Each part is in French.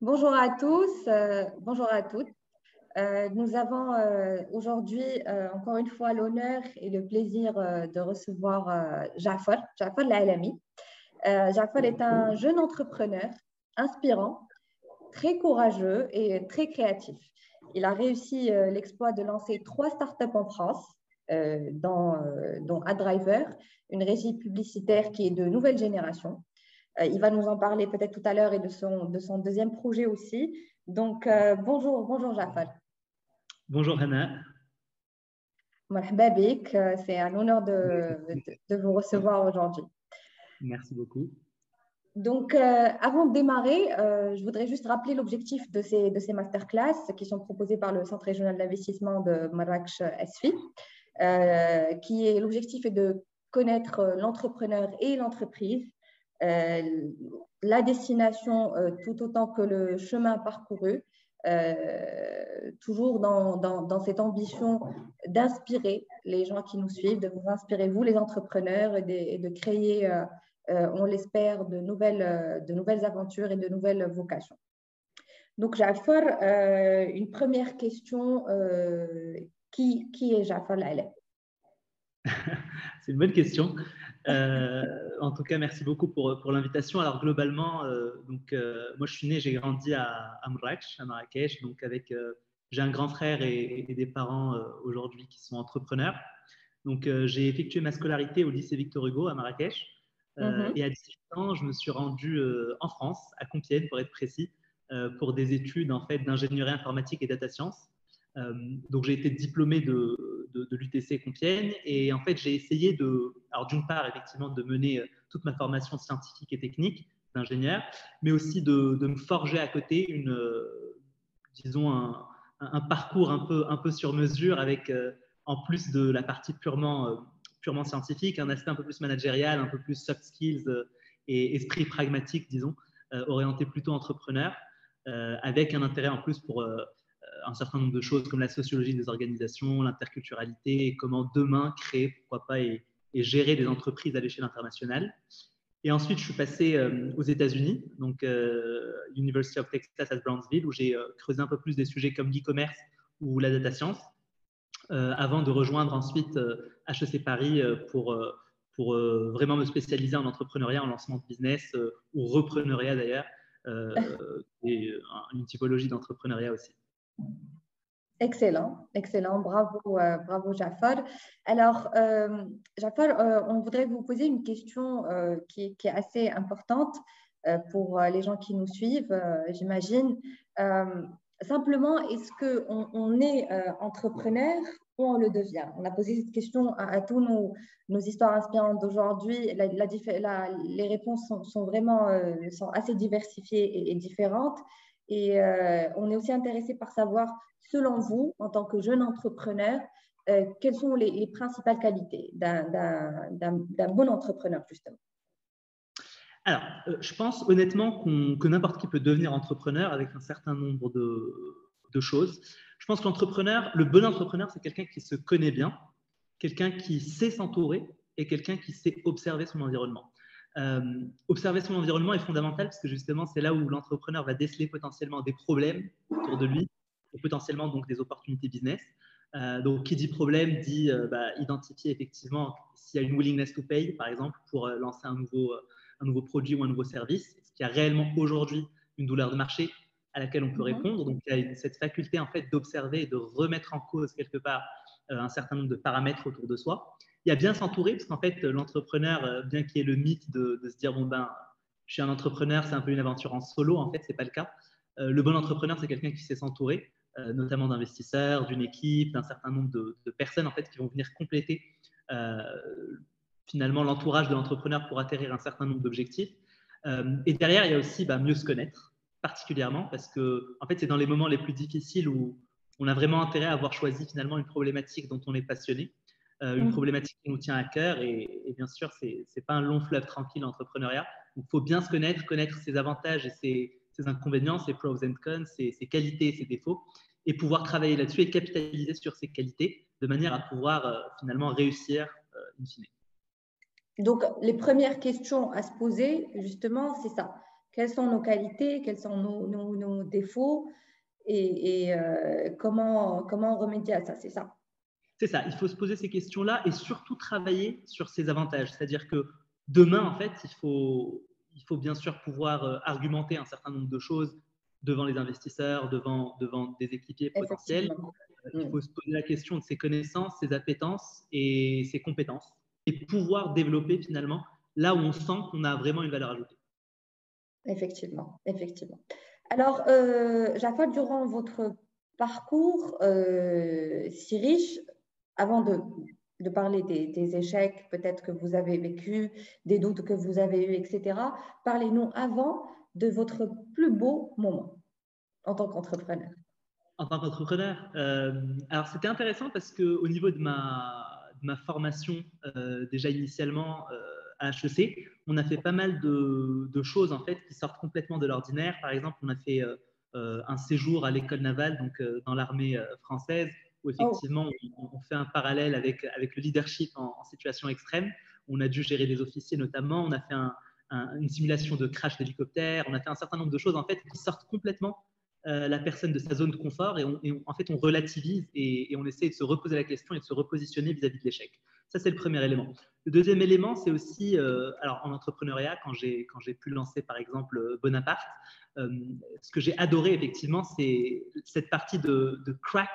Bonjour à tous, bonjour à toutes. Nous avons aujourd'hui encore une fois l'honneur et le plaisir de recevoir Jafar Al-Alami. Jafar est un jeune entrepreneur inspirant, très courageux et très créatif. Il a réussi l'exploit de lancer 3 startups en France, dont AdDriver, une régie publicitaire qui est de nouvelle génération. Il va nous en parler peut-être tout à l'heure et de son deuxième projet aussi. Donc, bonjour Jafar. Bonjour Hannah. Marhaba bik. C'est un honneur de vous recevoir aujourd'hui. Merci beaucoup. Donc, avant de démarrer, je voudrais juste rappeler l'objectif de ces masterclass qui sont proposés par le Centre régional d'investissement de Marrakech SFI, l'objectif est de connaître l'entrepreneur et l'entreprise, la destination tout autant que le chemin parcouru, toujours dans cette ambition d'inspirer les gens qui nous suivent, de vous inspirer, vous les entrepreneurs, et de créer, on l'espère, de nouvelles aventures et de nouvelles vocations. Donc, Jafar, une première question, qui est Jafar Al-Alami? C'est une bonne question. En tout cas, merci beaucoup pour l'invitation. Alors, globalement, moi, je suis né, j'ai grandi à Marrakech. Donc, j'ai un grand frère et des parents aujourd'hui qui sont entrepreneurs. Donc, j'ai effectué ma scolarité au lycée Victor Hugo à Marrakech. Et à 18 ans, je me suis rendu en France, à Compiègne, pour être précis, pour des études en fait, d'ingénierie informatique et data science. Donc, j'ai été diplômé de l'UTC Compiègne et en fait, j'ai essayé alors d'une part, effectivement, de mener toute ma formation scientifique et technique d'ingénieur, mais aussi de me forger à côté disons, un parcours un peu sur mesure avec, en plus de la partie purement scientifique, un aspect un peu plus managérial, un peu plus soft skills et esprit pragmatique, disons, orienté plutôt entrepreneur, avec un intérêt en plus pour un certain nombre de choses comme la sociologie des organisations, l'interculturalité, et comment demain créer, pourquoi pas, et gérer des entreprises à l'échelle internationale. Et ensuite, je suis passé aux États-Unis, donc University of Texas at Brownsville, où j'ai creusé un peu plus des sujets comme l'e-commerce ou la data science, avant de rejoindre ensuite HEC Paris pour vraiment me spécialiser en entrepreneuriat, en lancement de business ou repreneuriat d'ailleurs, et une typologie d'entrepreneuriat aussi. Excellent, excellent, bravo Jafar. Alors, Jafar, on voudrait vous poser une question qui est assez importante pour les gens qui nous suivent, j'imagine. Simplement, est-ce qu'on est entrepreneur ou on le devient? On a posé cette question à tous nos histoires inspirantes d'aujourd'hui. Les réponses sont vraiment sont assez diversifiées et différentes. Et on est aussi intéressé par savoir, selon vous, en tant que jeune entrepreneur, quelles sont les principales qualités d'un bon entrepreneur, justement? Alors, je pense honnêtement que n'importe qui peut devenir entrepreneur avec un certain nombre de choses. Je pense que le bon entrepreneur, c'est quelqu'un qui se connaît bien, quelqu'un qui sait s'entourer et quelqu'un qui sait observer son environnement. Observer son environnement est fondamental parce que justement, c'est là où l'entrepreneur va déceler potentiellement des problèmes autour de lui et potentiellement donc des opportunités business. Donc, qui dit problème dit identifier effectivement s'il y a une willingness to pay, par exemple, pour lancer un nouveau produit ou un nouveau service. Est-ce qu'il y a réellement aujourd'hui une douleur de marché à laquelle on peut répondre? Donc, il y a cette faculté en fait d'observer et de remettre en cause quelque part un certain nombre de paramètres autour de soi. Il y a bien s'entourer, parce qu'en fait, l'entrepreneur, bien qu'il y ait le mythe de se dire je suis un entrepreneur, c'est un peu une aventure en solo, en fait, c'est pas le cas. Le bon entrepreneur, c'est quelqu'un qui sait s'entourer, notamment d'investisseurs, d'une équipe, d'un certain nombre de personnes en fait qui vont venir compléter finalement l'entourage de l'entrepreneur pour atterrir un certain nombre d'objectifs. Et derrière, il y a aussi mieux se connaître, particulièrement parce que en fait, c'est dans les moments les plus difficiles où on a vraiment intérêt à avoir choisi finalement une problématique dont on est passionné, une problématique qui nous tient à cœur. Et bien sûr, c'est pas un long fleuve tranquille l'entrepreneuriat. Il faut bien se connaître ses avantages et ses inconvénients, ses pros and cons, ses qualités et ses défauts, et pouvoir travailler là-dessus et capitaliser sur ces qualités de manière à pouvoir finalement réussir in fine. Donc, les premières questions à se poser, justement, c'est ça. quelles sont nos qualités, quels sont nos défauts et comment remédier à ça, c'est ça. C'est ça, il faut se poser ces questions-là et surtout travailler sur ses avantages. C'est-à-dire que demain, en fait, il faut bien sûr pouvoir argumenter un certain nombre de choses devant les investisseurs, devant des équipiers potentiels. Effectivement. Il faut se poser la question de ses connaissances, ses appétences et ses compétences et pouvoir développer finalement là où on sent qu'on a vraiment une valeur ajoutée. Effectivement, effectivement. Alors, Jafar, durant votre parcours si riche, avant de parler des échecs peut-être que vous avez vécus, des doutes que vous avez eus, etc., parlez-nous avant de votre plus beau moment en tant qu'entrepreneur. En tant qu'entrepreneur, alors c'était intéressant parce qu'au niveau de ma formation, déjà initialement à HEC, on a fait pas mal de choses en fait qui sortent complètement de l'ordinaire. Par exemple, on a fait un séjour à l'école navale, donc dans l'armée française, où effectivement on fait un parallèle avec le leadership en situation extrême. On a dû gérer des officiers notamment, on a fait une simulation de crash d'hélicoptère, on a fait un certain nombre de choses en fait qui sortent complètement la personne de sa zone de confort et en fait on relativise et on essaie de se reposer la question et de se repositionner vis-à-vis de l'échec. Ça, c'est le premier élément. Le deuxième élément, c'est aussi, alors en entrepreneuriat, quand j'ai pu lancer par exemple Bonaparte, ce que j'ai adoré effectivement, c'est cette partie de crack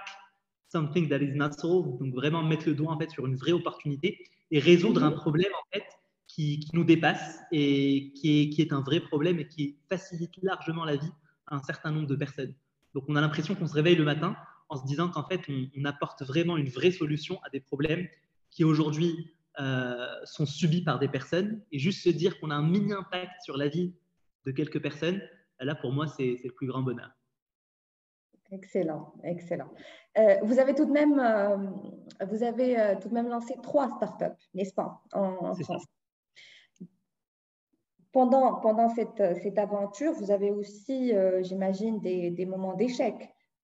something that is not solved, donc vraiment mettre le doigt en fait sur une vraie opportunité et résoudre un problème en fait qui nous dépasse et qui est un vrai problème et qui facilite largement la vie à un certain nombre de personnes. Donc on a l'impression qu'on se réveille le matin en se disant qu'en fait on apporte vraiment une vraie solution à des problèmes qui aujourd'hui sont subis par des personnes, et juste se dire qu'on a un mini impact sur la vie de quelques personnes, là pour moi c'est le plus grand bonheur. Excellent, excellent. Vous avez tout de même lancé 3 startups, n'est-ce pas, en France. Pendant cette aventure, vous avez aussi, j'imagine, des moments d'échec,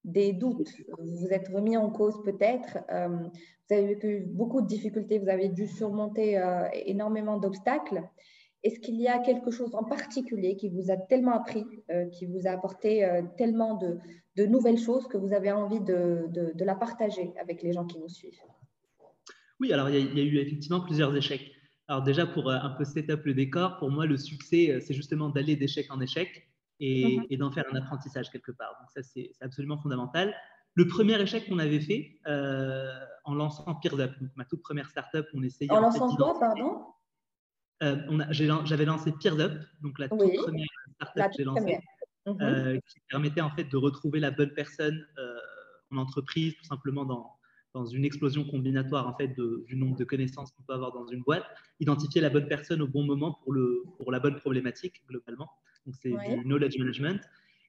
des doutes. Vous vous êtes remis en cause peut-être. Vous avez vécu beaucoup de difficultés. Vous avez dû surmonter énormément d'obstacles. Est-ce qu'il y a quelque chose en particulier qui vous a tellement appris, qui vous a apporté tellement de nouvelles choses que vous avez envie de la partager avec les gens qui nous suivent? Oui, alors il y a eu effectivement plusieurs échecs. Alors déjà, pour un peu set-up le décor, pour moi, le succès, c'est justement d'aller d'échec en échec et d'en faire un apprentissage quelque part. Donc ça, c'est absolument fondamental. Le premier échec qu'on avait fait en lançant PeersUp, donc ma toute première startup, on essayait en lançant quoi, pardon? J'avais lancé PeersUp, donc la toute première startup que j'ai lancée, qui permettait en fait de retrouver la bonne personne en entreprise, tout simplement dans une explosion combinatoire en fait du nombre de connaissances qu'on peut avoir dans une boîte, identifier la bonne personne au bon moment pour la bonne problématique globalement. Donc c'est du knowledge management.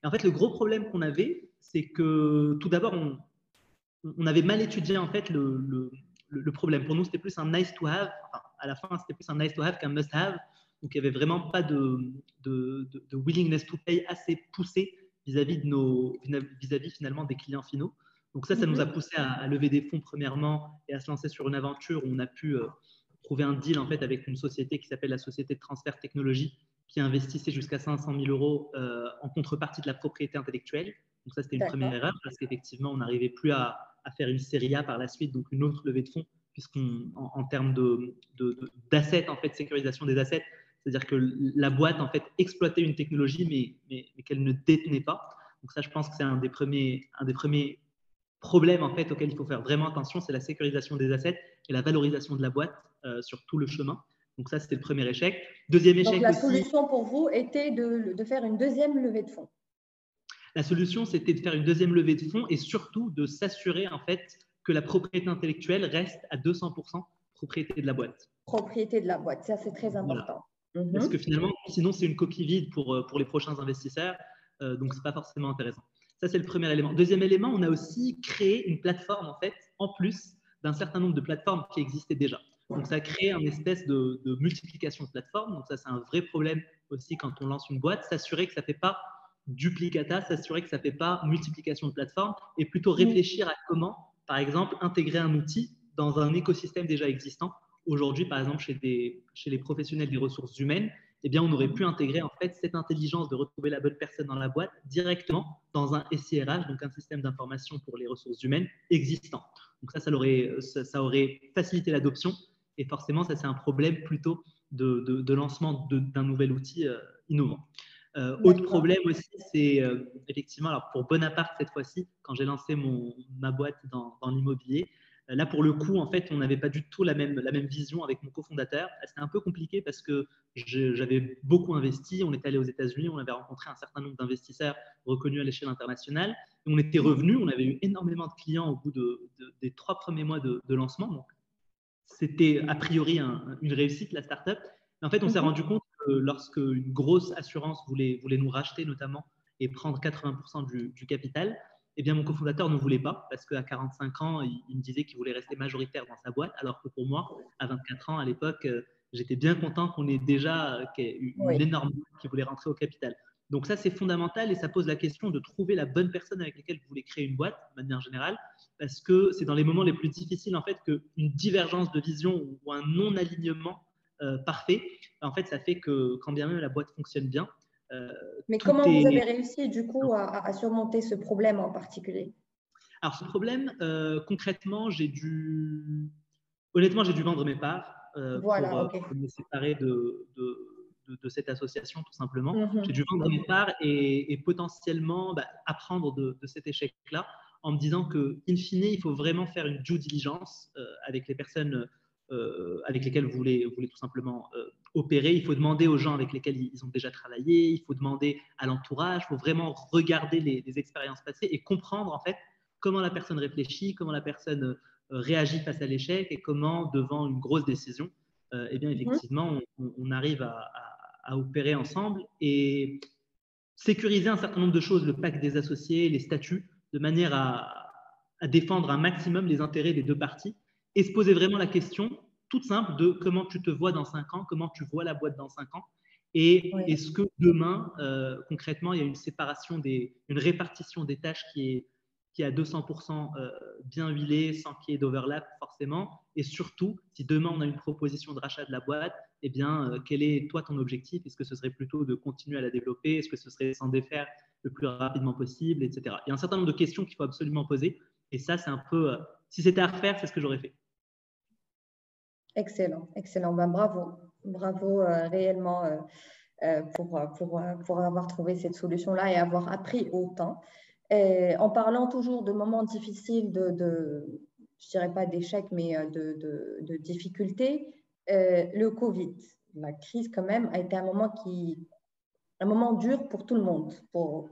Et en fait, le gros problème qu'on avait, c'est que tout d'abord, on avait mal étudié en fait le problème. Pour nous, c'était plus un nice to have. Enfin, à la fin, c'était plus un nice to have qu'un must have. Donc, il n'y avait vraiment pas de willingness to pay assez poussé vis-à-vis finalement des clients finaux. Donc ça nous a poussé à lever des fonds premièrement et à se lancer sur une aventure où on a pu trouver un deal en fait avec une société qui s'appelle la Société de Transfert Technologie, qui investissait jusqu'à 500 000 euros en contrepartie de la propriété intellectuelle. Donc ça, c'était une première erreur parce qu'effectivement, on n'arrivait plus à faire une série A par la suite, donc une autre levée de fonds, puisqu'en termes d'assets, en fait, sécurisation des assets, c'est-à-dire que la boîte, en fait, exploitait une technologie, mais qu'elle ne détenait pas. Donc ça, je pense que c'est un des premiers problèmes, en fait, auxquels il faut faire vraiment attention, c'est la sécurisation des assets et la valorisation de la boîte sur tout le chemin. Donc ça, c'était le premier échec. Deuxième échec aussi. Donc la solution pour vous était de faire une deuxième levée de fonds. La solution, c'était de faire une deuxième levée de fonds et surtout de s'assurer en fait que la propriété intellectuelle reste à 200% propriété de la boîte. Propriété de la boîte, ça c'est très important. Voilà. Parce que finalement, sinon c'est une coquille vide pour les prochains investisseurs, donc c'est pas forcément intéressant. Ça, c'est le premier élément. Deuxième élément, on a aussi créé une plateforme en fait, en plus d'un certain nombre de plateformes qui existaient déjà. Donc ça a créé une espèce de multiplication de plateformes. Donc ça, c'est un vrai problème aussi quand on lance une boîte, s'assurer que ça ne fait pas duplicata, s'assurer que ça ne fait pas multiplication de plateformes et plutôt réfléchir à comment, par exemple, intégrer un outil dans un écosystème déjà existant. Aujourd'hui, par exemple, chez les professionnels des ressources humaines, eh bien, on aurait pu intégrer en fait cette intelligence de retrouver la bonne personne dans la boîte directement dans un SIRH, donc un système d'information pour les ressources humaines existant. Donc ça aurait facilité l'adoption et forcément, ça c'est un problème plutôt de lancement d'un nouvel outil innovant. Autre problème aussi, c'est effectivement, alors pour Bonaparte cette fois-ci, quand j'ai lancé ma boîte dans l'immobilier, là pour le coup, en fait, on n'avait pas du tout la même vision avec mon cofondateur. C'était un peu compliqué parce que j'avais beaucoup investi, on était allé aux États-Unis, on avait rencontré un certain nombre d'investisseurs reconnus à l'échelle internationale. Et on était revenus, on avait eu énormément de clients au bout des 3 premiers mois de lancement. Donc, c'était a priori une réussite, la startup. Mais en fait, on s'est rendu compte que lorsque une grosse assurance voulait nous racheter notamment et prendre 80% du capital, eh bien, mon cofondateur ne voulait pas parce qu'à 45 ans, il me disait qu'il voulait rester majoritaire dans sa boîte, alors que pour moi, à 24 ans, à l'époque, j'étais bien content qu'on ait déjà une énorme boîte qui voulait rentrer au capital. Donc ça, c'est fondamental et ça pose la question de trouver la bonne personne avec laquelle vous voulez créer une boîte, de manière générale, parce que c'est dans les moments les plus difficiles, en fait, qu'une divergence de vision ou un non-alignement parfait, en fait, ça fait que quand bien même la boîte fonctionne bien, mais comment vous avez réussi du coup à surmonter ce problème en particulier? Alors ce problème, concrètement, honnêtement, j'ai dû vendre mes parts pour me séparer de cette association, tout simplement. J'ai dû vendre mes parts et potentiellement apprendre de cet échec-là en me disant qu'in fine, il faut vraiment faire une due diligence avec les personnes avec lesquelles vous voulez tout simplement opérer. Il faut demander aux gens avec lesquels ils ont déjà travaillé, il faut demander à l'entourage, il faut vraiment regarder les expériences passées et comprendre en fait comment la personne réfléchit, comment la personne réagit face à l'échec et comment, devant une grosse décision, eh bien, effectivement, on arrive à opérer ensemble et sécuriser un certain nombre de choses, le pacte des associés, les statuts, de manière à défendre un maximum les intérêts des deux parties et se poser vraiment la question toute simple de comment tu te vois dans 5 ans, comment tu vois la boîte dans 5 ans et est-ce que demain, concrètement, il y a une répartition des tâches qui est à 200% bien huilée, sans qu'il y ait d'overlap forcément. Et surtout, si demain on a une proposition de rachat de la boîte, eh bien, quel est toi ton objectif? Est-ce que ce serait plutôt de continuer à la développer? Est-ce que ce serait s'en défaire le plus rapidement possible, etc. Il y a un certain nombre de questions qu'il faut absolument poser. Et ça, c'est un peu… si c'était à refaire, c'est ce que j'aurais fait. Excellent, excellent. Ben, bravo réellement pour avoir trouvé cette solution-là et avoir appris autant. En parlant toujours de moments difficiles, je dirais pas d'échec, mais de difficultés, le Covid, la crise quand même, a été un moment dur pour tout le monde, pour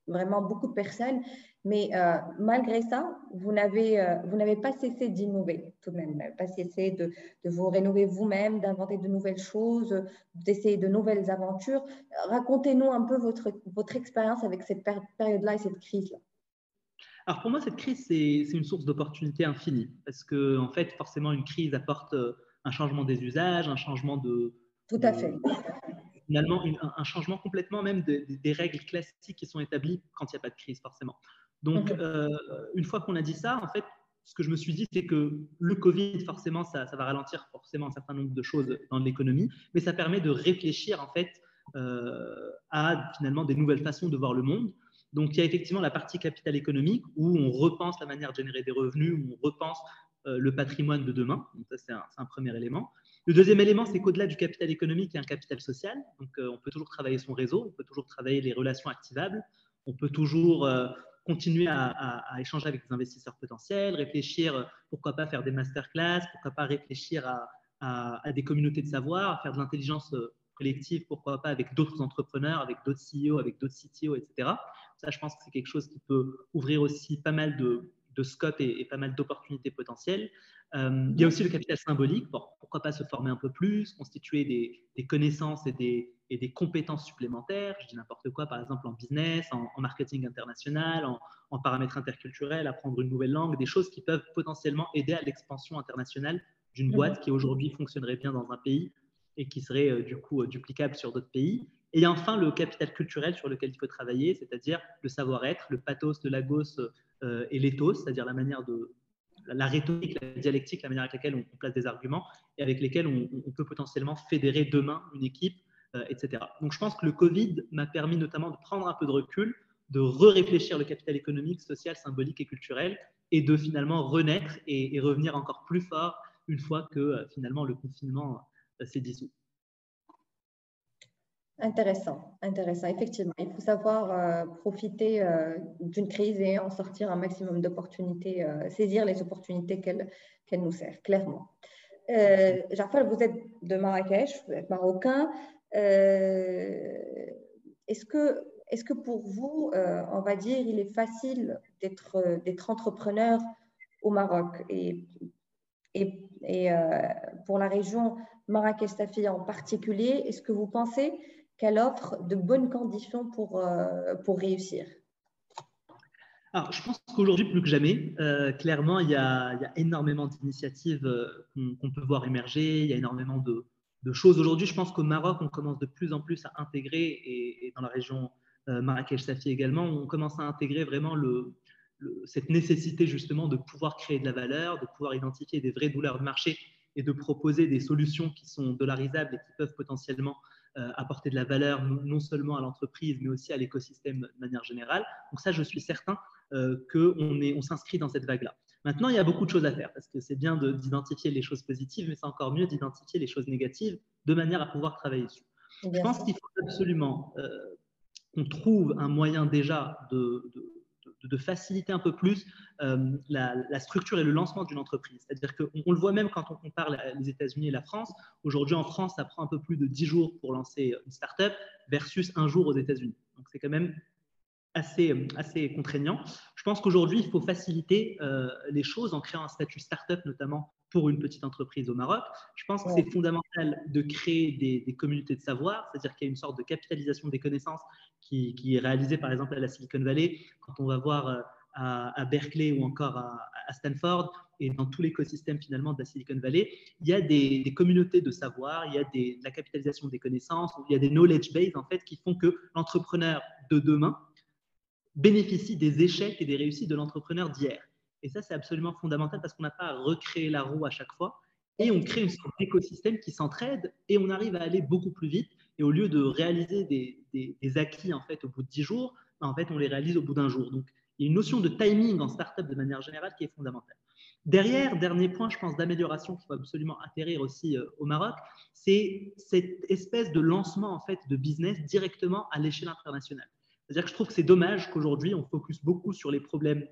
vraiment beaucoup de personnes. Mais malgré ça, vous n'avez pas cessé d'innover tout de même. Vous n'avez pas cessé de vous rénover vous-même, d'inventer de nouvelles choses, d'essayer de nouvelles aventures. Racontez-nous un peu votre expérience avec cette période-là et cette crise-là. Alors pour moi, cette crise, c'est une source d'opportunités infinie parce que, en fait, forcément, une crise apporte un changement des usages, un changement Tout à fait. Finalement, un changement complètement même des règles classiques qui sont établies quand il n'y a pas de crise, forcément. Donc, une fois qu'on a dit ça, en fait, ce que je me suis dit, c'est que le Covid, forcément, ça va ralentir forcément un certain nombre de choses dans l'économie, mais ça permet de réfléchir, en fait, à finalement des nouvelles façons de voir le monde. Donc, il y a effectivement la partie capital économique où on repense la manière de générer des revenus, où on repense le patrimoine de demain. Donc, ça, c'est un premier élément. Le deuxième élément, c'est qu'au-delà du capital économique, il y a un capital social. Donc, on peut toujours travailler son réseau, on peut toujours travailler les relations activables, on peut toujours continuer à échanger avec des investisseurs potentiels, réfléchir, pourquoi pas faire des masterclass, pourquoi pas réfléchir à des communautés de savoir, à faire de l'intelligence collective, pourquoi pas avec d'autres entrepreneurs, avec d'autres CEO, avec d'autres CTO, etc. Ça, je pense que c'est quelque chose qui peut ouvrir aussi pas mal de scope et pas mal d'opportunités potentielles. Il y a aussi le capital symbolique. Bon, pourquoi pas se former un peu plus, constituer des connaissances et des compétences supplémentaires. Je dis n'importe quoi, par exemple en business, en marketing international, en paramètres interculturels, apprendre une nouvelle langue, des choses qui peuvent potentiellement aider à l'expansion internationale d'une boîte qui aujourd'hui fonctionnerait bien dans un pays et qui serait du coup duplicable sur d'autres pays. Et il y a enfin le capital culturel sur lequel il faut travailler, c'est-à-dire le savoir-être, le pathos, le lagos et l'éthos, c'est-à-dire la manière de la rhétorique, la dialectique, la manière avec laquelle on place des arguments et avec lesquels on peut potentiellement fédérer demain une équipe etc. Donc, je pense que le Covid m'a permis notamment de prendre un peu de recul, de réfléchir le capital économique, social, symbolique et culturel, et de finalement renaître et revenir encore plus fort une fois que finalement le confinement s'est dissous. Intéressant, intéressant. Effectivement, il faut savoir profiter d'une crise et en sortir un maximum d'opportunités, saisir les opportunités qu'elle nous sert, clairement. Jafar, vous êtes de Marrakech, vous êtes marocain. Est-ce que pour vous, on va dire, il est facile d'être entrepreneur au Maroc et pour la région Marrakech-Safia en particulier, est-ce que vous pensez qu'elle offre de bonnes conditions pour réussir? Alors, je pense qu'aujourd'hui, plus que jamais, clairement, il y a énormément d'initiatives qu'on peut voir émerger. Il y a énormément de choses. Aujourd'hui, je pense qu'au Maroc, on commence de plus en plus à intégrer, et dans la région Marrakech-Safia également, on commence à intégrer vraiment cette nécessité justement de pouvoir créer de la valeur, de pouvoir identifier des vraies douleurs de marché et de proposer des solutions qui sont dollarisables et qui peuvent potentiellement apporter de la valeur non seulement à l'entreprise, mais aussi à l'écosystème de manière générale. Donc ça, je suis certain qu'on s'inscrit dans cette vague-là. Maintenant, il y a beaucoup de choses à faire parce que c'est bien d'identifier les choses positives, mais c'est encore mieux d'identifier les choses négatives de manière à pouvoir travailler dessus. Je pense qu'il faut absolument qu'on trouve un moyen déjà de faciliter un peu plus la structure et le lancement d'une entreprise. C'est-à-dire qu'on le voit même quand on compare les États-Unis et la France. Aujourd'hui, en France, ça prend un peu plus de 10 jours pour lancer une start-up versus un jour aux États-Unis. Donc, c'est quand même assez contraignant. Je pense qu'aujourd'hui, il faut faciliter les choses en créant un statut start-up, notamment pour une petite entreprise au Maroc. Je pense que c'est fondamental de créer des communautés de savoir, c'est-à-dire qu'il y a une sorte de capitalisation des connaissances qui est réalisée par exemple à la Silicon Valley, quand on va voir à Berkeley ou encore à Stanford et dans tout l'écosystème finalement de la Silicon Valley, il y a des communautés de savoir, il y a de la capitalisation des connaissances, il y a des knowledge base en fait qui font que l'entrepreneur de demain bénéficie des échecs et des réussites de l'entrepreneur d'hier. Et ça, c'est absolument fondamental parce qu'on n'a pas à recréer la roue à chaque fois. Et on crée une sorte d'écosystème qui s'entraide et on arrive à aller beaucoup plus vite. Et au lieu de réaliser des acquis en fait, au bout de 10 jours, en fait, on les réalise au bout d'un jour. Donc, il y a une notion de timing en startup de manière générale qui est fondamentale. Derrière, dernier point, je pense, d'amélioration qu'il faut absolument atterrir aussi au Maroc, c'est cette espèce de lancement en fait, de business directement à l'échelle internationale. C'est-à-dire que je trouve que c'est dommage qu'aujourd'hui, on focus beaucoup sur les problèmes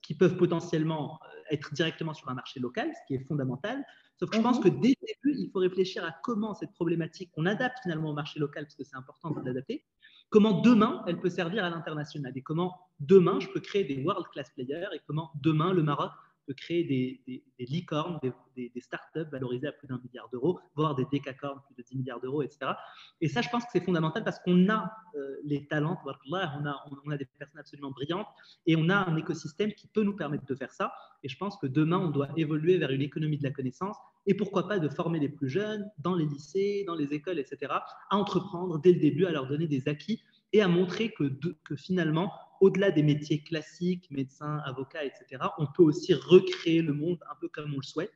qui peuvent potentiellement être directement sur un marché local, ce qui est fondamental. Sauf que je pense que dès le début, il faut réfléchir à comment cette problématique, qu'on adapte finalement au marché local, parce que c'est important de l'adapter, comment demain, elle peut servir à l'international et comment demain, je peux créer des world-class players et comment demain, le Maroc peut créer des licornes, des startups valorisées à plus d'1 milliard d'euros, voire des décacornes, plus de 10 milliards d'euros, etc. Et ça, je pense que c'est fondamental parce qu'on a les talents, on a des personnes absolument brillantes et on a un écosystème qui peut nous permettre de faire ça. Et je pense que demain, on doit évoluer vers une économie de la connaissance et pourquoi pas de former les plus jeunes dans les lycées, dans les écoles, etc., à entreprendre dès le début, à leur donner des acquis et à montrer que finalement, au-delà des métiers classiques, médecins, avocats, etc., on peut aussi recréer le monde un peu comme on le souhaite.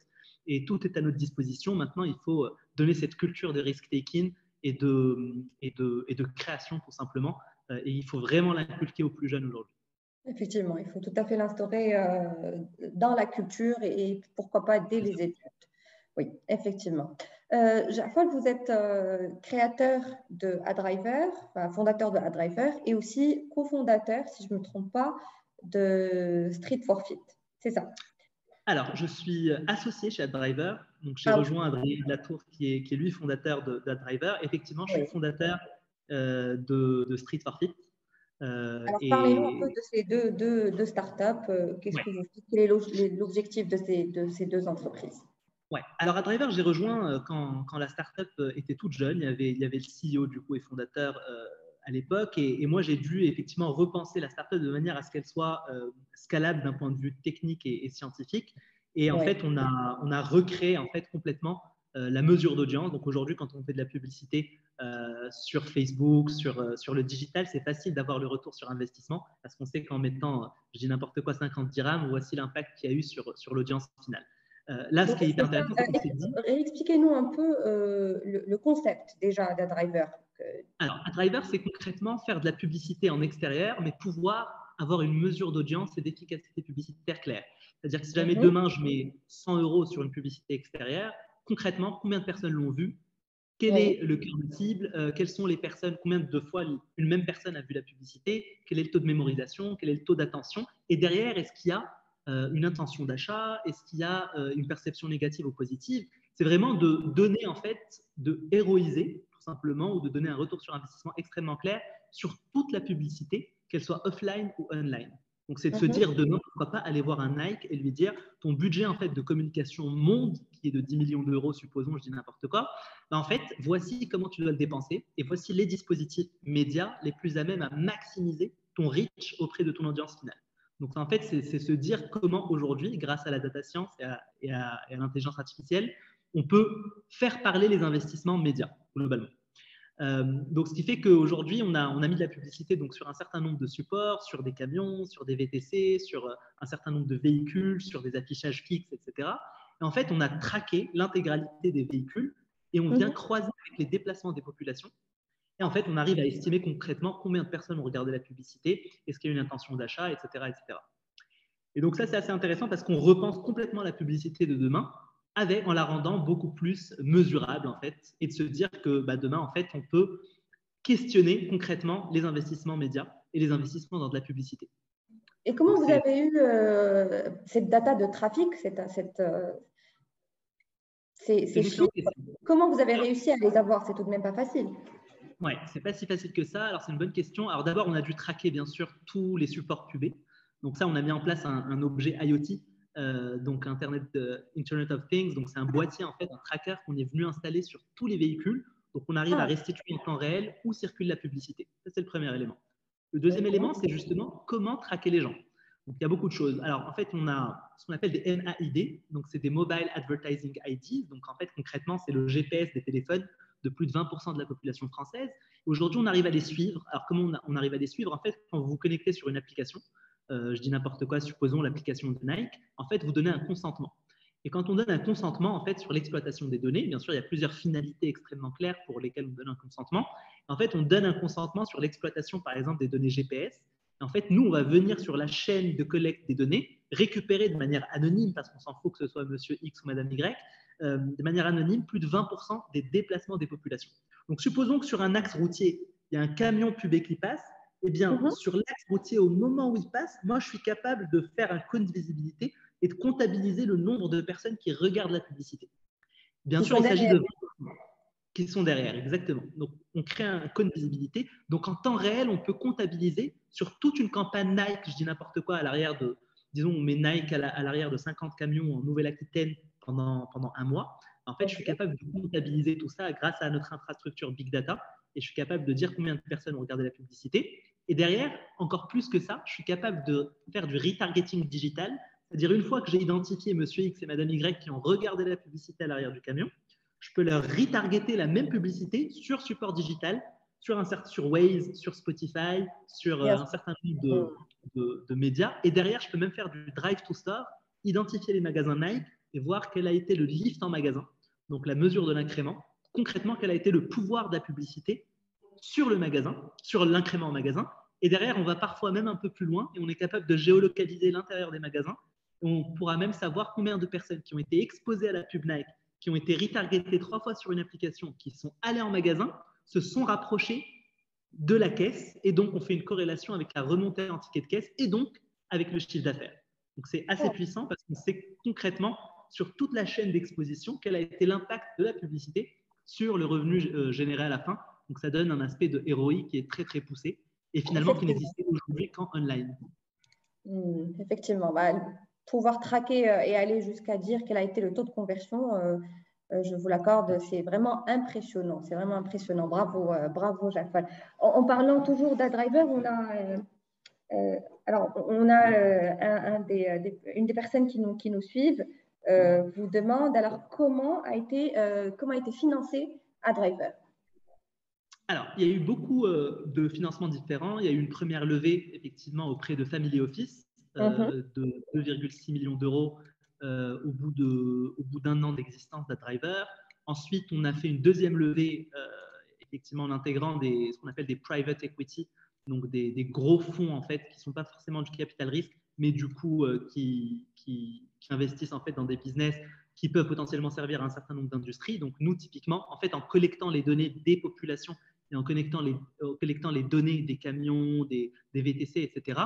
Et tout est à notre disposition. Maintenant, il faut donner cette culture de risk-taking et de création, tout simplement. Et il faut vraiment l'inculquer aux plus jeunes aujourd'hui. Effectivement, il faut tout à fait l'instaurer dans la culture et pourquoi pas dès les études. Oui, effectivement. Jafar, vous êtes créateur de AdDriver, enfin, fondateur de AdDriver et aussi cofondateur, si je ne me trompe pas, de Street for Fit. C'est ça? Alors, je suis associé chez AdDriver. Donc, j'ai rejoint Adrien Latour, qui est lui fondateur d'AdDriver. Effectivement, je suis fondateur de Street for Fit. Alors, parlez-nous un peu de ces deux startups. Qu'est-ce que vous faites? Quel est l'objectif de ces deux entreprises? Ouais. Alors, AdDriver, j'ai rejoint quand la startup était toute jeune. Il y avait le CEO du coup et fondateur à l'époque. Et moi, j'ai dû effectivement repenser la startup de manière à ce qu'elle soit scalable d'un point de vue technique et scientifique. Et en fait, on a recréé en fait complètement la mesure d'audience. Donc aujourd'hui, quand on fait de la publicité sur Facebook, sur le digital, c'est facile d'avoir le retour sur investissement parce qu'on sait qu'en mettant, je dis n'importe quoi, 50 dirhams, voici l'impact qu'il y a eu sur l'audience finale. Là, ce Donc, qui est intéressant, c'est qu'on s'est dit… expliquez-nous un peu le concept déjà d'AdDriver. Alors, AdDriver, c'est concrètement faire de la publicité en extérieur, mais pouvoir avoir une mesure d'audience et d'efficacité publicitaire claire. C'est-à-dire que si jamais demain, je mets 100 € sur une publicité extérieure, concrètement, combien de personnes l'ont vu? Quel est le cœur de cible? Quelles sont les personnes? Combien de fois une même personne a vu la publicité? Quel est le taux de mémorisation? Quel est le taux d'attention? Et derrière, est-ce qu'il y a une intention d'achat? Est-ce qu'il y a une perception négative ou positive? C'est vraiment de donner, en fait, de héroïser, tout simplement, ou de donner un retour sur investissement extrêmement clair sur toute la publicité, qu'elle soit offline ou online. Donc, c'est de se dire demain, pourquoi pas aller voir un Nike et lui dire ton budget en fait de communication monde, qui est de 10 millions d'euros, supposons, je dis n'importe quoi, ben, en fait, voici comment tu dois le dépenser et voici les dispositifs médias les plus à même à maximiser ton reach auprès de ton audience finale. Donc, en fait, c'est se dire comment aujourd'hui, grâce à la data science et à l'intelligence artificielle, on peut faire parler les investissements médias, globalement. Donc, ce qui fait qu'aujourd'hui, on a mis de la publicité donc, sur un certain nombre de supports, sur des camions, sur des VTC, sur un certain nombre de véhicules, sur des affichages fixes, etc. Et en fait, on a traqué l'intégralité des véhicules et on vient croiser avec les déplacements des populations. Et en fait, on arrive à estimer concrètement combien de personnes ont regardé la publicité, est-ce qu'il y a une intention d'achat, etc., etc. Et donc ça, c'est assez intéressant parce qu'on repense complètement la publicité de demain en la rendant beaucoup plus mesurable, en fait, et de se dire que demain, en fait, on peut questionner concrètement les investissements médias et les investissements dans de la publicité. Et comment vous avez eu cette data de trafic, ces chiffres? Comment vous avez réussi à les avoir? C'est tout de même pas facile. Ouais, c'est pas si facile que ça. Alors, c'est une bonne question. Alors, d'abord, on a dû traquer, bien sûr, tous les supports pubés. Donc, ça, on a mis en place un objet IoT, donc Internet of Things. Donc, c'est un boîtier, en fait, un tracker qu'on est venu installer sur tous les véhicules. Donc, on arrive à restituer en temps réel où circule la publicité. Ça, c'est le premier élément. Le deuxième élément, c'est justement comment traquer les gens. Donc, il y a beaucoup de choses. Alors, en fait, on a ce qu'on appelle des MAID. Donc, c'est des Mobile Advertising IDs. Donc, en fait, concrètement, c'est le GPS des téléphones de plus de 20% de la population française. Aujourd'hui, on arrive à les suivre. Alors, comment on arrive à les suivre? En fait, quand vous vous connectez sur une application, je dis n'importe quoi, supposons l'application de Nike, en fait, vous donnez un consentement. Et quand on donne un consentement, en fait, sur l'exploitation des données, bien sûr, il y a plusieurs finalités extrêmement claires pour lesquelles on donne un consentement. En fait, on donne un consentement sur l'exploitation, par exemple, des données GPS. En fait, nous, on va venir sur la chaîne de collecte des données, récupérer de manière anonyme, parce qu'on s'en fout que ce soit monsieur X ou madame Y, de manière anonyme, plus de 20% des déplacements des populations. Donc, supposons que sur un axe routier, il y a un camion pubé qui passe. Eh bien, sur l'axe routier, au moment où il passe, moi, je suis capable de faire un cône de visibilité et de comptabiliser le nombre de personnes qui regardent la publicité. Bien sûr, il s'agit de… qui sont derrière, exactement. Donc, on crée un cône de visibilité. Donc, en temps réel, on peut comptabiliser sur toute une campagne Nike, je dis n'importe quoi, à l'arrière de… Disons, on met Nike à l'arrière de 50 camions en Nouvelle-Aquitaine pendant un mois. En fait, je suis capable de comptabiliser tout ça grâce à notre infrastructure Big Data et je suis capable de dire combien de personnes ont regardé la publicité. Et derrière, encore plus que ça, je suis capable de faire du retargeting digital, c'est-à-dire une fois que j'ai identifié monsieur X et madame Y qui ont regardé la publicité à l'arrière du camion, je peux leur retargeter la même publicité sur support digital, sur Waze, sur Spotify, sur un certain nombre de médias. Et derrière, je peux même faire du drive to store, identifier les magasins Nike et voir quel a été le lift en magasin, donc la mesure de l'incrément. Concrètement, quel a été le pouvoir de la publicité sur le magasin, sur l'incrément en magasin. Et derrière, on va parfois même un peu plus loin et on est capable de géolocaliser l'intérieur des magasins. On pourra même savoir combien de personnes qui ont été exposées à la pub Nike, qui ont été retargetées 3 fois sur une application, qui sont allées en magasin, se sont rapprochées de la caisse. Et donc, on fait une corrélation avec la remontée en ticket de caisse et donc avec le chiffre d'affaires. Donc, c'est assez puissant parce qu'on sait concrètement sur toute la chaîne d'exposition quel a été l'impact de la publicité sur le revenu généré à la fin. Donc, ça donne un aspect de ROI qui est très, très poussé et finalement qui n'existait aujourd'hui qu'en online. Effectivement. Pouvoir traquer et aller jusqu'à dire quel a été le taux de conversion, je vous l'accorde, c'est vraiment impressionnant. C'est vraiment impressionnant. Bravo, bravo, Jafal. En parlant toujours d'AdDriver, on a une des personnes qui nous suivent vous demande alors comment a été financé AdDriver. Alors, il y a eu beaucoup de financements différents. Il y a eu une première levée, effectivement, auprès de Family Office de 2,6 millions d'euros au bout d'un an d'existence d'AdDriver. Ensuite, on a fait une deuxième levée, effectivement en intégrant ce qu'on appelle des private equity, donc des gros fonds en fait qui ne sont pas forcément du capital risque, mais du coup qui investissent en fait dans des business qui peuvent potentiellement servir à un certain nombre d'industries. Donc nous, typiquement, en fait, en collectant les données des populations et en collectant les données des camions, des VTC, etc.,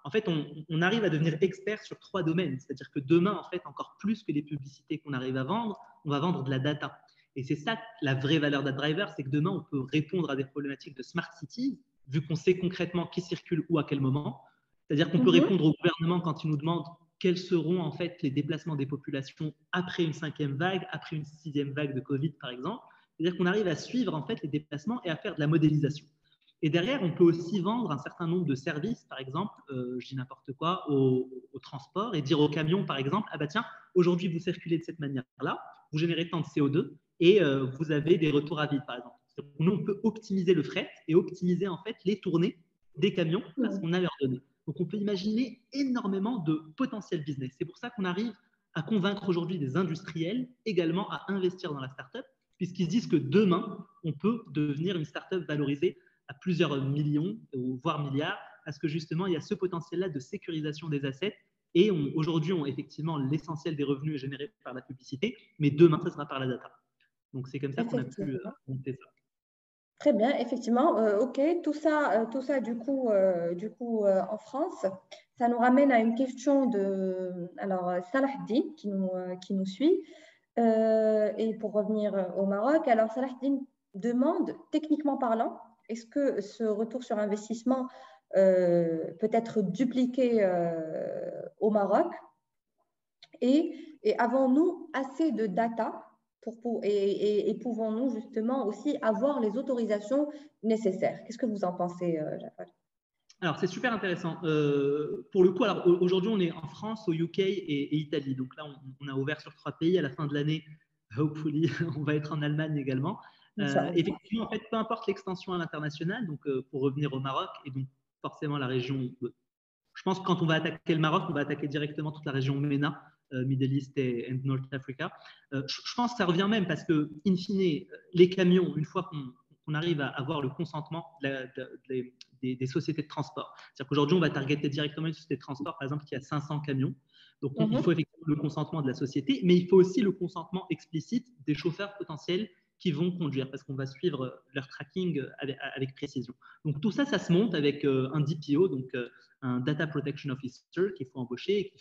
en fait, on arrive à devenir expert sur 3 domaines. C'est-à-dire que demain, en fait, encore plus que les publicités qu'on arrive à vendre, on va vendre de la data. Et c'est ça la vraie valeur d'AdDriver, c'est que demain, on peut répondre à des problématiques de smart cities, vu qu'on sait concrètement qui circule où à quel moment. C'est-à-dire qu'on peut répondre au gouvernement quand il nous demande quels seront en fait les déplacements des populations après une 5e vague, après une 6e vague de Covid, par exemple. C'est-à-dire qu'on arrive à suivre en fait les déplacements et à faire de la modélisation. Et derrière, on peut aussi vendre un certain nombre de services, par exemple, je dis n'importe quoi, au transport et dire au camion, par exemple, ah bah tiens, aujourd'hui vous circulez de cette manière-là, vous générez tant de CO2 et vous avez des retours à vide, par exemple. Nous, on peut optimiser le fret et optimiser en fait les tournées des camions parce qu'on a leurs données. Donc, on peut imaginer énormément de potentiel business. C'est pour ça qu'on arrive à convaincre aujourd'hui des industriels également à investir dans la startup, puisqu'ils se disent que demain, on peut devenir une startup valorisée à plusieurs millions, voire milliards, parce que justement, il y a ce potentiel-là de sécurisation des assets. Et aujourd'hui, effectivement, l'essentiel des revenus est généré par la publicité, mais demain, ça sera par la data. Donc, c'est comme ça qu'on a pu monter ça. Très bien, effectivement. OK, tout ça du coup, en France, ça nous ramène à une question de Salahdin qui nous suit. Et pour revenir au Maroc, alors Salahdin demande, techniquement parlant, est-ce que ce retour sur investissement peut être dupliqué au Maroc et avons-nous assez de data et pouvons-nous justement aussi avoir les autorisations nécessaires? Qu'est-ce que vous en pensez, Jafar? Alors, c'est super intéressant. Pour le coup, alors, aujourd'hui, on est en France, au UK et Italie. Donc là, on a ouvert sur 3 pays. À la fin de l'année, hopefully, on va être en Allemagne également. Effectivement, en fait, peu importe l'extension à l'international, donc pour revenir au Maroc et donc forcément la région, je pense que quand on va attaquer le Maroc, on va attaquer directement toute la région MENA, Middle East et North Africa. Je pense que ça revient même parce que, in fine, les camions, une fois qu'on arrive à avoir le consentement des sociétés de transport. C'est-à-dire qu'aujourd'hui, on va targeter directement une société de transport, par exemple, qui a 500 camions. Donc, il faut effectivement le consentement de la société, mais il faut aussi le consentement explicite des chauffeurs potentiels qui vont conduire parce qu'on va suivre leur tracking avec précision. Donc, tout ça, ça se monte avec un DPO, donc un Data Protection Officer qu'il faut embaucher et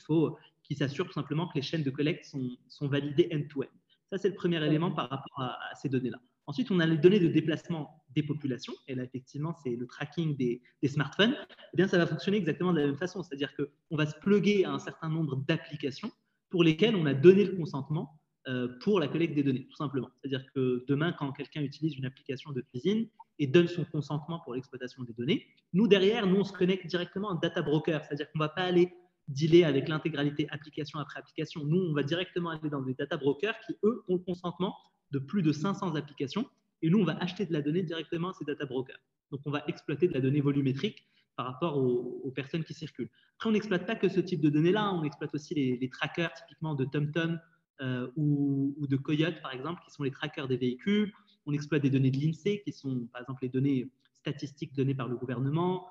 qui s'assure tout simplement que les chaînes de collecte sont validées end-to-end. Ça, c'est le premier élément par rapport à ces données-là. Ensuite, on a les données de déplacement des populations. Et là, effectivement, c'est le tracking des smartphones. Eh bien, ça va fonctionner exactement de la même façon. C'est-à-dire qu'on va se plugger à un certain nombre d'applications pour lesquelles on a donné le consentement pour la collecte des données, tout simplement. C'est-à-dire que demain, quand quelqu'un utilise une application de cuisine et donne son consentement pour l'exploitation des données, nous, derrière, on se connecte directement à un data broker. C'est-à-dire qu'on ne va pas aller dealer avec l'intégralité application après application. Nous, on va directement aller dans des data brokers qui, eux, ont le consentement de plus de 500 applications. Et nous, on va acheter de la donnée directement à ces data brokers. Donc, on va exploiter de la donnée volumétrique par rapport aux personnes qui circulent. Après, on n'exploite pas que ce type de données-là. On exploite aussi les trackers, typiquement de TomTom ou de Coyote, par exemple, qui sont les trackers des véhicules. On exploite des données de l'INSEE, qui sont, par exemple, les données statistiques données par le gouvernement,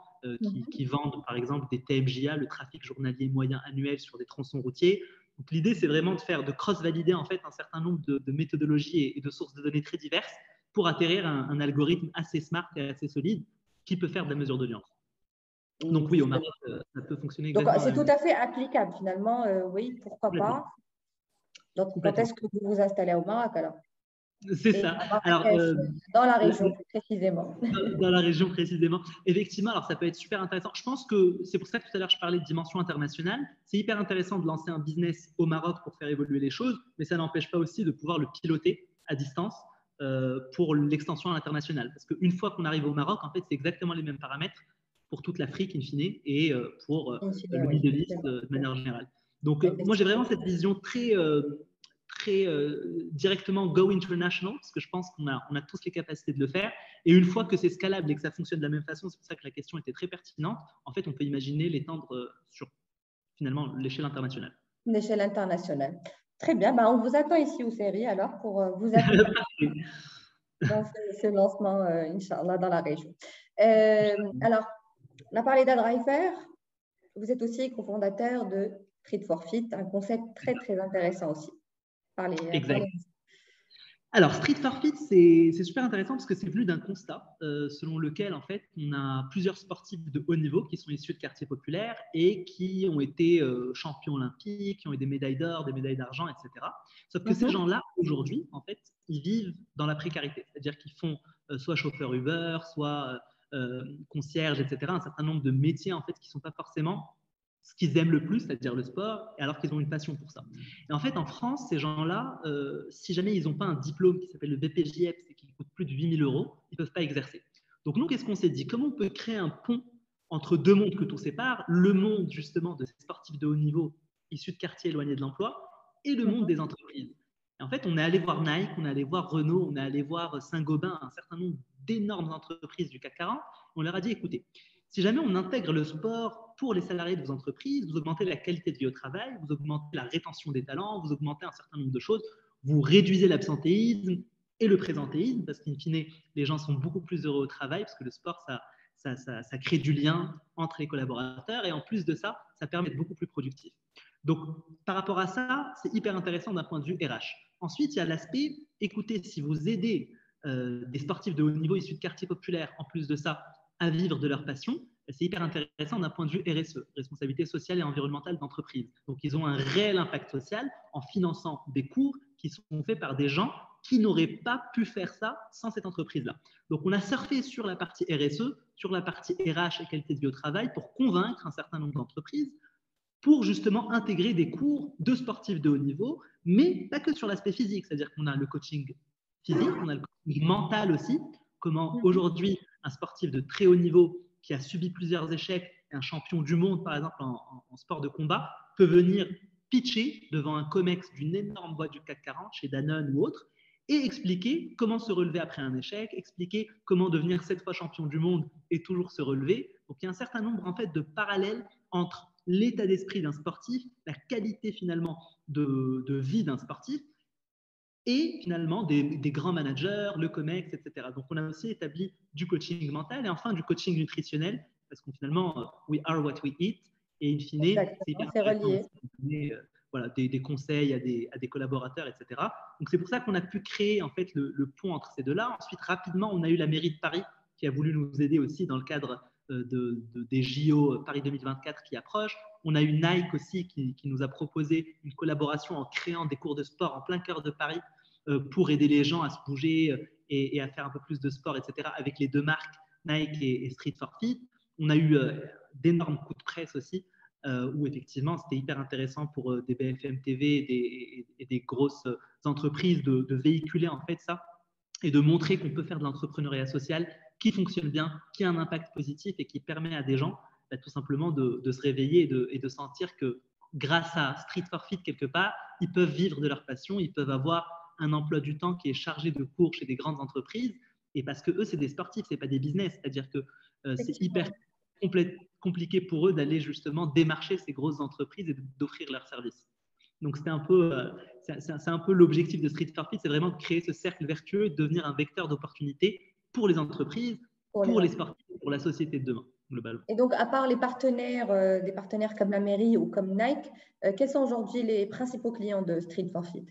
qui vendent, par exemple, des TMJA, le trafic journalier moyen annuel sur des tronçons routiers. Donc, l'idée, c'est vraiment de cross-valider en fait un certain nombre de méthodologies et de sources de données très diverses pour atterrir un algorithme assez smart et assez solide qui peut faire de la mesure d'audience. Donc oui, au Maroc, ça peut fonctionner exactement. Donc, c'est tout à fait applicable finalement, oui, pourquoi pas. Donc, quand est-ce que vous vous installez au Maroc alors? C'est ça. Alors, dans la région, plus précisément. Dans la région, précisément. Effectivement, alors ça peut être super intéressant. Je pense que c'est pour ça que tout à l'heure, je parlais de dimension internationale. C'est hyper intéressant de lancer un business au Maroc pour faire évoluer les choses, mais ça n'empêche pas aussi de pouvoir le piloter à distance pour l'extension à l'international. Parce qu'une fois qu'on arrive au Maroc, en fait, c'est exactement les mêmes paramètres pour toute l'Afrique, in fine, et pour le Middle East de manière générale. Donc, moi, j'ai vraiment cette vision très directement go international, parce que je pense qu'on a tous les capacités de le faire. Et une fois que c'est scalable et que ça fonctionne de la même façon, c'est pour ça que la question était très pertinente, en fait, on peut imaginer l'étendre sur finalement l'échelle internationale. L'échelle internationale. Très bien. Bah, on vous attend ici au série alors pour vous accompagner dans ce lancement, Inch'Allah, dans la région. Alors, on a parlé d'Adriver. Vous êtes aussi cofondateur de Street for Fit, un concept très, très intéressant aussi. Exact. Alors, Street for Fit, c'est super intéressant parce que c'est venu d'un constat selon lequel, en fait, on a plusieurs sportifs de haut niveau qui sont issus de quartiers populaires et qui ont été champions olympiques, qui ont eu des médailles d'or, des médailles d'argent, etc. Sauf que ces gens-là, aujourd'hui, en fait, ils vivent dans la précarité. C'est-à-dire qu'ils font soit chauffeur Uber, soit concierge, etc. Un certain nombre de métiers, en fait, qui ne sont pas forcément ce qu'ils aiment le plus, c'est-à-dire le sport, alors qu'ils ont une passion pour ça. Et en fait, en France, ces gens-là, si jamais ils n'ont pas un diplôme qui s'appelle le BPJEPS et qui coûte plus de 8 000 euros, ils ne peuvent pas exercer. Donc nous, qu'est-ce qu'on s'est dit? Comment on peut créer un pont entre deux mondes que tout sépare, le monde justement de ces sportifs de haut niveau issus de quartiers éloignés de l'emploi et le monde des entreprises. Et en fait, on est allé voir Nike, on est allé voir Renault, on est allé voir Saint-Gobain, un certain nombre d'énormes entreprises du CAC 40. On leur a dit, écoutez, si jamais on intègre le sport pour les salariés de vos entreprises, vous augmentez la qualité de vie au travail, vous augmentez la rétention des talents, vous augmentez un certain nombre de choses, vous réduisez l'absentéisme et le présentéisme, parce qu'in fine, les gens sont beaucoup plus heureux au travail, parce que le sport, ça crée du lien entre les collaborateurs, et en plus de ça, ça permet d'être beaucoup plus productif. Donc, par rapport à ça, c'est hyper intéressant d'un point de vue RH. Ensuite, il y a l'aspect, écoutez, si vous aidez des sportifs de haut niveau issus de quartiers populaires, en plus de ça, à vivre de leur passion, c'est hyper intéressant d'un point de vue RSE, responsabilité sociale et environnementale d'entreprise. Donc, ils ont un réel impact social en finançant des cours qui sont faits par des gens qui n'auraient pas pu faire ça sans cette entreprise-là. Donc, on a surfé sur la partie RSE, sur la partie RH et qualité de vie au travail pour convaincre un certain nombre d'entreprises pour justement intégrer des cours de sportifs de haut niveau, mais pas que sur l'aspect physique, c'est-à-dire qu'on a le coaching physique, on a le coaching mental aussi, comment aujourd'hui un sportif de très haut niveau qui a subi plusieurs échecs, un champion du monde par exemple en sport de combat, peut venir pitcher devant un COMEX d'une énorme boîte du CAC 40, chez Danone ou autre, et expliquer comment se relever après un échec, expliquer comment devenir 7 fois champion du monde et toujours se relever. Donc il y a un certain nombre en fait de parallèles entre l'état d'esprit d'un sportif, la qualité finalement de vie d'un sportif, et finalement des grands managers, le COMEX, etc. Donc, on a aussi établi du coaching mental et enfin du coaching nutritionnel, parce qu'on finalement, we are what we eat, et in fine, c'est hyper relié. Voilà, des conseils à des collaborateurs, etc. Donc, c'est pour ça qu'on a pu créer en fait le pont entre ces deux-là. Ensuite, rapidement, on a eu la mairie de Paris qui a voulu nous aider aussi dans le cadre des JO Paris 2024 qui approchent. On a eu Nike aussi qui nous a proposé une collaboration en créant des cours de sport en plein cœur de Paris pour aider les gens à se bouger et à faire un peu plus de sport, etc. avec les deux marques Nike et Street for Fit. On a eu d'énormes coups de presse aussi où effectivement c'était hyper intéressant pour des BFM TV et des grosses entreprises de véhiculer en fait ça et de montrer qu'on peut faire de l'entrepreneuriat social qui fonctionne bien, qui a un impact positif et qui permet à des gens tout simplement de se réveiller et de sentir que grâce à Street for Fit quelque part, ils peuvent vivre de leur passion, ils peuvent avoir un emploi du temps qui est chargé de cours chez des grandes entreprises et parce que eux c'est des sportifs, c'est pas des business, c'est-à-dire que c'est hyper compliqué pour eux d'aller justement démarcher ces grosses entreprises et d'offrir leurs services. Donc c'est un peu l'objectif de Street for Fit, c'est vraiment de créer ce cercle vertueux et de devenir un vecteur d'opportunité pour les entreprises, pour les sportifs, pour la société de demain, globalement. Et donc, à part les partenaires, des partenaires comme la mairie ou comme Nike, quels sont aujourd'hui les principaux clients de Street for Fit?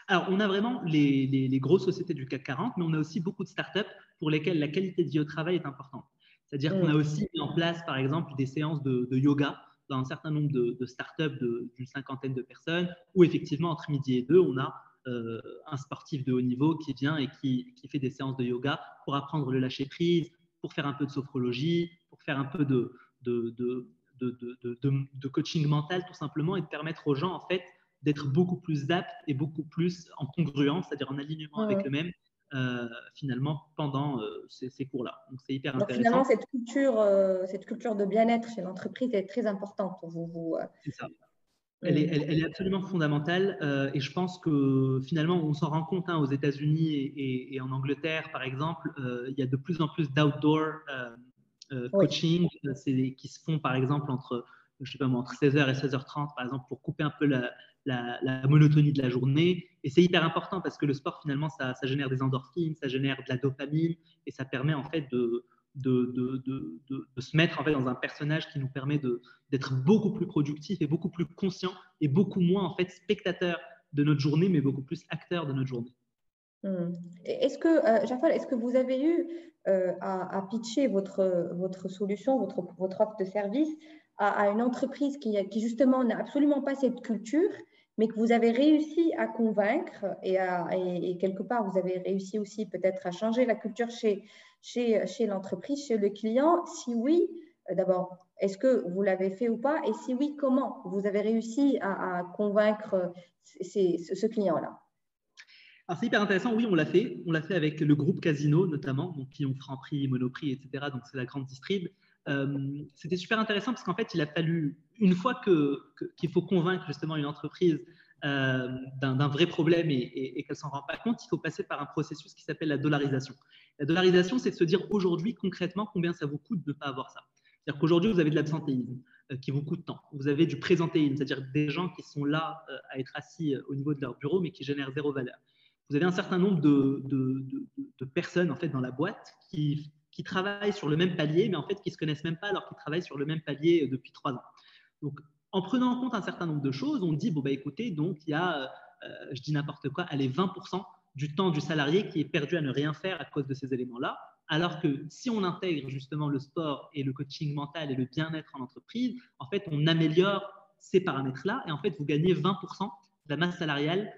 Alors, on a vraiment les grosses sociétés du CAC 40, mais on a aussi beaucoup de startups pour lesquelles la qualité de vie au travail est importante. C'est-à-dire qu'on a aussi mis en place, par exemple, des séances de yoga dans un certain nombre de startups d'une cinquantaine de personnes, où effectivement, entre midi et 2, on a un sportif de haut niveau qui vient et qui fait des séances de yoga pour apprendre le lâcher-prise, pour faire un peu de sophrologie, pour faire un peu de coaching mental, tout simplement, et de permettre aux gens, en fait, d'être beaucoup plus aptes et beaucoup plus en congruence, c'est-à-dire en alignement avec eux-mêmes, finalement, pendant ces cours-là. Donc, c'est hyper intéressant. Finalement, cette culture de bien-être chez l'entreprise est très importante pour vous. C'est ça. Elle est absolument fondamentale et je pense que finalement, on s'en rend compte aux États-Unis et en Angleterre, par exemple, il y a de plus en plus d'outdoor coaching qui se font, par exemple, entre je sais pas moi, entre 16h et 16h30 par exemple, pour couper un peu la monotonie de la journée. Et c'est hyper important parce que le sport, finalement, ça génère des endorphines, ça génère de la dopamine et ça permet en fait de se mettre en fait dans un personnage qui nous permet d'être beaucoup plus productif et beaucoup plus conscient et beaucoup moins en fait spectateur de notre journée, mais beaucoup plus acteur de notre journée. Est-ce que, Jafar, est-ce que vous avez eu à pitcher votre solution, votre offre de service à une entreprise qui justement n'a absolument pas cette culture, mais que vous avez réussi à convaincre et quelque part, vous avez réussi aussi peut-être à changer la culture chez l'entreprise, chez le client? Si oui, d'abord, est-ce que vous l'avez fait ou pas? Et si oui, comment vous avez réussi à convaincre ce client-là? Alors, c'est hyper intéressant. Oui, on l'a fait. On l'a fait avec le groupe Casino, notamment, donc, qui ont Franprix, Monoprix, etc. Donc, c'est la grande distrib. C'était super intéressant parce qu'en fait, il a fallu, une fois qu'il faut convaincre justement une entreprise d'un vrai problème et qu'elle ne s'en rend pas compte, il faut passer par un processus qui s'appelle la dollarisation. La dollarisation, c'est de se dire aujourd'hui, concrètement, combien ça vous coûte de ne pas avoir ça. C'est-à-dire qu'aujourd'hui, vous avez de l'absentéisme qui vous coûte tant. Vous avez du présentéisme, c'est-à-dire des gens qui sont là à être assis au niveau de leur bureau, mais qui génèrent zéro valeur. Vous avez un certain nombre de personnes en fait, dans la boîte qui travaillent sur le même palier, mais en fait qui ne se connaissent même pas alors qu'ils travaillent sur le même palier depuis 3 ans. Donc, en prenant en compte un certain nombre de choses, on dit, bon, bah, écoutez, donc il y a, je dis n'importe quoi, allez, 20% du temps du salarié qui est perdu à ne rien faire à cause de ces éléments-là, alors que si on intègre justement le sport et le coaching mental et le bien-être en entreprise, en fait, on améliore ces paramètres-là et en fait, vous gagnez 20% de la masse salariale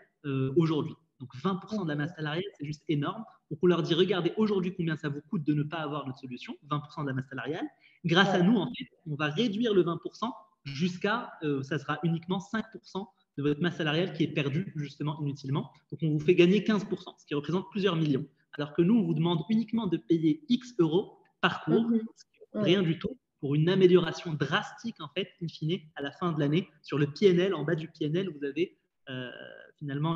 aujourd'hui. Donc 20% de la masse salariale, c'est juste énorme. Donc on leur dit, regardez aujourd'hui combien ça vous coûte de ne pas avoir notre solution, 20% de la masse salariale. Grâce à nous, en fait, on va réduire le 20% jusqu'à, ça sera uniquement 5% de votre masse salariale qui est perdue justement inutilement. Donc on vous fait gagner 15%, ce qui représente plusieurs millions. Alors que nous, on vous demande uniquement de payer X euros par cours, rien du tout, pour une amélioration drastique, en fait, in fine, à la fin de l'année. Sur le PNL, en bas du PNL, vous avez finalement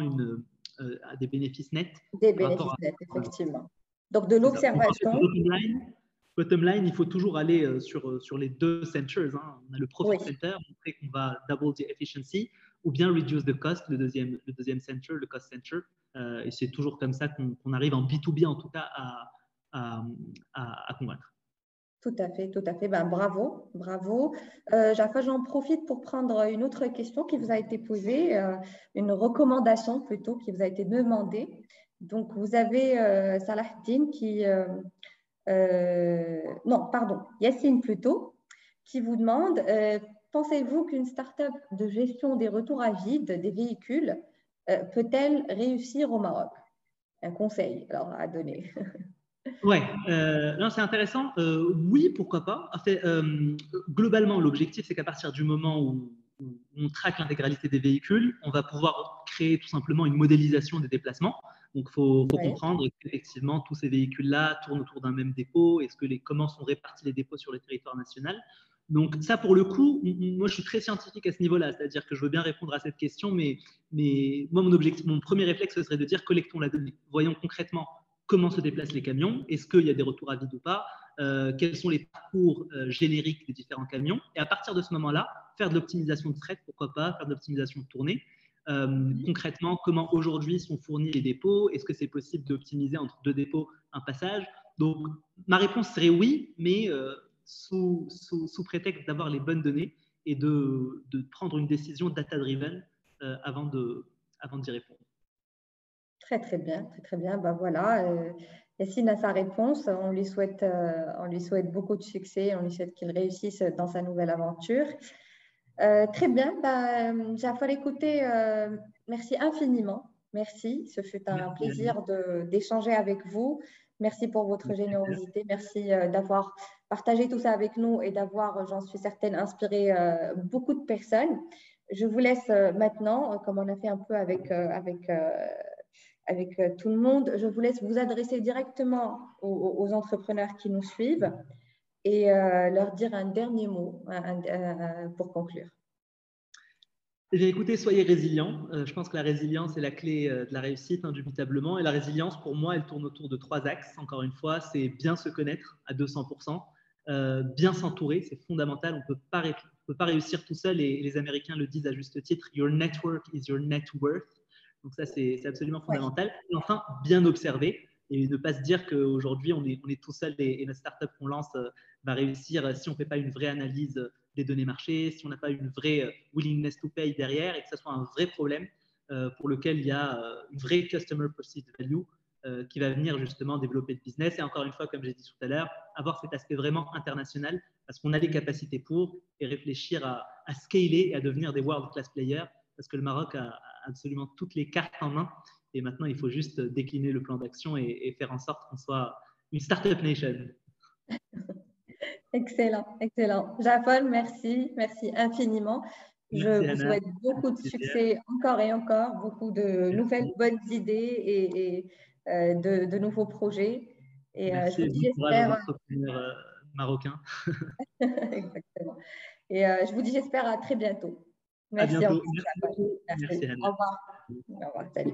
des bénéfices nets. Des bénéfices nets, effectivement. Donc, de l'observation. Bottom line, il faut toujours aller sur les deux centers. Hein. On a le profit center, montrer qu'on va double the efficiency, ou bien reduce the cost, le deuxième center, le cost center. Et c'est toujours comme ça qu'on arrive en B2B, en tout cas, à convaincre. Tout à fait, tout à fait. Ben, bravo, bravo. Jafar, j'en profite pour prendre une autre question qui vous a été posée, une recommandation plutôt qui vous a été demandée. Donc, vous avez Salahdine non, pardon, Yacine plutôt, qui vous demande pensez-vous qu'une start-up de gestion des retours à vide des véhicules peut-elle réussir au Maroc? Un conseil alors, à donner. Ouais, c'est intéressant. Oui, pourquoi pas. En fait, globalement, l'objectif, c'est qu'à partir du moment où on traque l'intégralité des véhicules, on va pouvoir créer tout simplement une modélisation des déplacements. Donc, il faut comprendre qu'effectivement, tous ces véhicules-là tournent autour d'un même dépôt. Comment sont répartis les dépôts sur le territoire national? Donc, ça, pour le coup, moi, je suis très scientifique à ce niveau-là. C'est-à-dire que je veux bien répondre à cette question, mais moi, mon premier réflexe, ce serait de dire collectons la donnée. Voyons concrètement comment se déplacent les camions, est-ce qu'il y a des retours à vide ou pas, quels sont les parcours génériques des différents camions, et à partir de ce moment-là, faire de l'optimisation de fret, pourquoi pas, faire de l'optimisation de tournée. Concrètement, comment aujourd'hui sont fournis les dépôts, est-ce que c'est possible d'optimiser entre deux dépôts un passage? Donc, ma réponse serait oui, mais sous prétexte d'avoir les bonnes données et de prendre une décision data-driven avant d'y répondre. Très, très bien, très, très bien. Ben voilà, Yacine a sa réponse. On lui souhaite beaucoup de succès. On lui souhaite qu'il réussisse dans sa nouvelle aventure. Très bien. Jafar, écoutez, merci infiniment. Merci. Ce fut un plaisir d'échanger avec vous. Merci pour votre générosité. Merci d'avoir partagé tout ça avec nous et d'avoir, j'en suis certaine, inspiré beaucoup de personnes. Je vous laisse maintenant, comme on a fait un peu avec tout le monde, je vous laisse vous adresser directement aux entrepreneurs qui nous suivent et leur dire un dernier mot pour conclure. Eh bien, écoutez, soyez résilients. Je pense que la résilience est la clé de la réussite, indubitablement. Et la résilience, pour moi, elle tourne autour de 3 axes. Encore une fois, c'est bien se connaître à 200%, Bien s'entourer, c'est fondamental. On ne peut pas réussir tout seul et les Américains le disent à juste titre, your network is your net worth. Donc ça, c'est absolument fondamental. Et enfin, bien observer et ne pas se dire qu'aujourd'hui, on est tout seul et notre startup qu'on lance va réussir si on ne fait pas une vraie analyse des données marchés, si on n'a pas une vraie willingness to pay derrière et que ce soit un vrai problème pour lequel il y a une vraie customer perceived value qui va venir justement développer le business. Et encore une fois, comme j'ai dit tout à l'heure, avoir cet aspect vraiment international parce qu'on a les capacités pour et réfléchir à scaler et à devenir des world class players parce que le Maroc a absolument toutes les cartes en main et maintenant il faut juste décliner le plan d'action et faire en sorte qu'on soit une startup nation. Excellent, excellent. Jafar, merci, merci infiniment. Merci, Je vous souhaite beaucoup de succès encore et encore, beaucoup de nouvelles bonnes idées et de nouveaux projets. Et merci, je vous dis, bon courage aux j'espère. entrepreneurs marocains. Exactement. Et je vous dis, j'espère à très bientôt. À Merci bientôt. encore. Merci beaucoup. Merci. Merci, Anna. Au revoir. Au revoir. Salut.